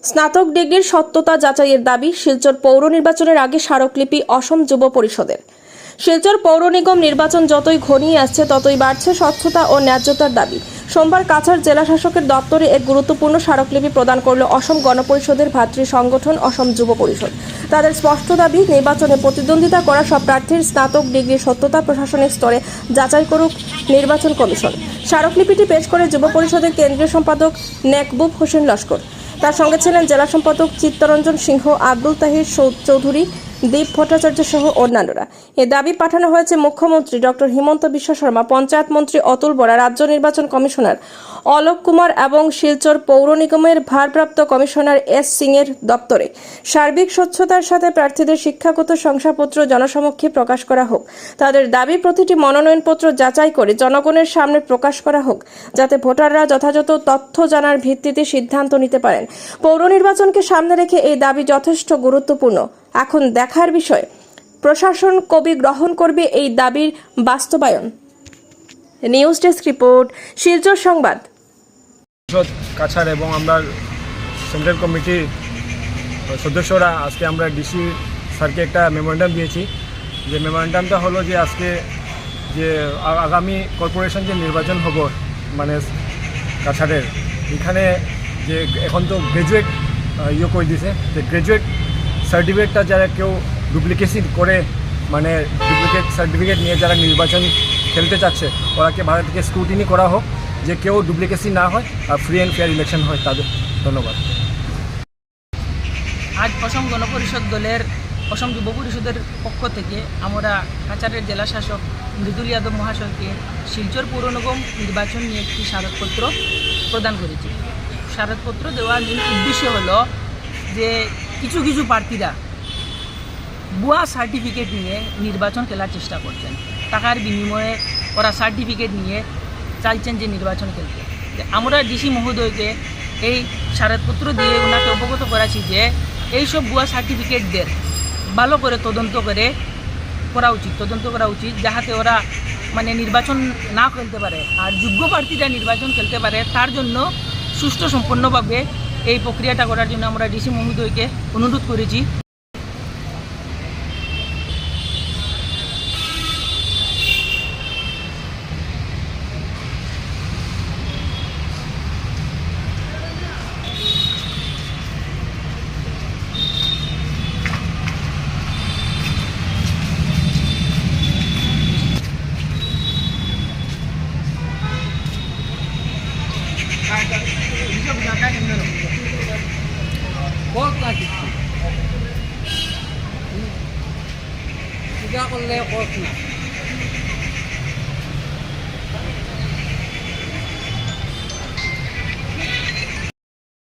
স্নাতক ডিগ্রির সত্যতা যাচাইয়ের দাবি শিলচর পৌর নির্বাচনের আগে স্মারকলিপি অসম যুব পরিষদের। শিলচর পৌর নিগম নির্বাচন যতই ঘনিয়ে আসছে ততই বাড়ছে স্বচ্ছতা ও ন্যায্যতার দাবি। সোমবার কাছাড় জেলা শাসকের দপ্তরে এক গুরুত্বপূর্ণ স্মারকলিপি প্রদান করল অসম গণপরিষদের ভাতৃ সংগঠন অসম যুব পরিষদ। তাদের স্পষ্ট দাবি, নির্বাচনে প্রতিদ্বন্দ্বিতা করা সব প্রার্থীর স্নাতক ডিগ্রির সত্যতা প্রশাসনিক স্তরে যাচাই করুক নির্বাচন কমিশন। স্মারকলিপিটি পেশ করে যুব পরিষদের কেন্দ্রীয় সম্পাদক নেকবুব হোসেন লস্কর। তার সঙ্গে ছিলেন জেলা সম্পাদক চিত্তরঞ্জন সিংহ, আব্দুল তাহির চৌধুরী, দীপ ভট্টাচার্য সহ অন্যান্যরা। এ দাবি পাঠানো হয়েছে মুখ্যমন্ত্রী ডক্টর হিমন্ত বিশ্ব শর্মা, পঞ্চায়েত মন্ত্রী অতুল বরা, রাজ্য নির্বাচন কমিশনার অলোক কুমার এবং শিলচর পৌর নিগমের ভারপ্রাপ্ত কমিশনার এস সিং এর দপ্তরে। সার্বিক স্বচ্ছতার সাথে প্রার্থীদের শিক্ষাগত শংসাপত্র জনসমক্ষে প্রকাশ করা হোক। তাদের দাবি, প্রতিটি মনোনয়নপত্র যাচাই করে জনগণের সামনে প্রকাশ করা হোক, যাতে ভোটাররা যথাযথ তথ্য জানার ভিত্তিতে সিদ্ধান্ত নিতে পারেন। পৌর নির্বাচনকে সামনে রেখে এই দাবি যথেষ্ট গুরুত্বপূর্ণ। এখন দেখার বিষয় প্রশাসন কবে গ্রহণ করবে এই দাবির বাস্তবায়ন। নিউজ ডেস্ক রিপোর্ট, শিলচর সংবাদ। কাছাড় এবং আমরা সেন্ট্রাল কমিটির সদস্যরা আজকে আমরা ডিসি স্যারকে একটা মেমোরেন্ডাম দিয়েছি। যে মেমোরেন্ডামটা হলো যে আজকে যে আগামী কর্পোরেশন যে নির্বাচন হবো মানে কাছাড়ের, এখানে যে এখন তো গ্র্যাজুয়েট করে দিয়েছে, যে গ্র্যাজুয়েট সার্টিফিকেটটা যারা কেউ ডুপ্লিকেসি করে মানে ডুপ্লিকেট সার্টিফিকেট নিয়ে যারা নির্বাচন খেলতে চাচ্ছে ওরাকে ভারত থেকে স্ক্রুটিনি করা হোক, যে কেউ ডুপ্লিকেসি না হয় আর ফ্রি অ্যান্ড ফেয়ার ইলেকশন হয় তাদের। ধন্যবাদ। আজ অসম গণপরিষদ দলের অসম যুব পরিষদের পক্ষ থেকে আমরা কাছাড়ের জেলা শাসক মৃদুল যাদব মহাশয়কে শিলচর পৌর নিগম নির্বাচন নিয়ে একটি স্মারকপত্র প্রদান করেছি। স্মারকপত্র দেওয়ার মূল উদ্দেশ্য হলো যে কিছু কিছু প্রার্থীরা ভুয়া সার্টিফিকেট নিয়ে নির্বাচন খেলার চেষ্টা করছেন। টাকার বিনিময়ে ওরা সার্টিফিকেট নিয়ে চাইছেন যে নির্বাচন খেলতে। আমরা ডিসি মহোদয়কে এই স্মারকপত্র দিয়ে ওনাকে অবগত করাছি যে এইসব ভুয়া সার্টিফিকেটদের ভালো করে তদন্ত করা উচিত, যাহাতে ওরা মানে নির্বাচন না খেলতে পারে আর যোগ্য প্রার্থীরা নির্বাচন খেলতে পারে। তার জন্য সুষ্ঠু সম্পন্নভাবে এই প্রক্রিয়াটা করার জন্য আমরা ডিসি মহোদয়কে অনুরোধ করেছি। করলে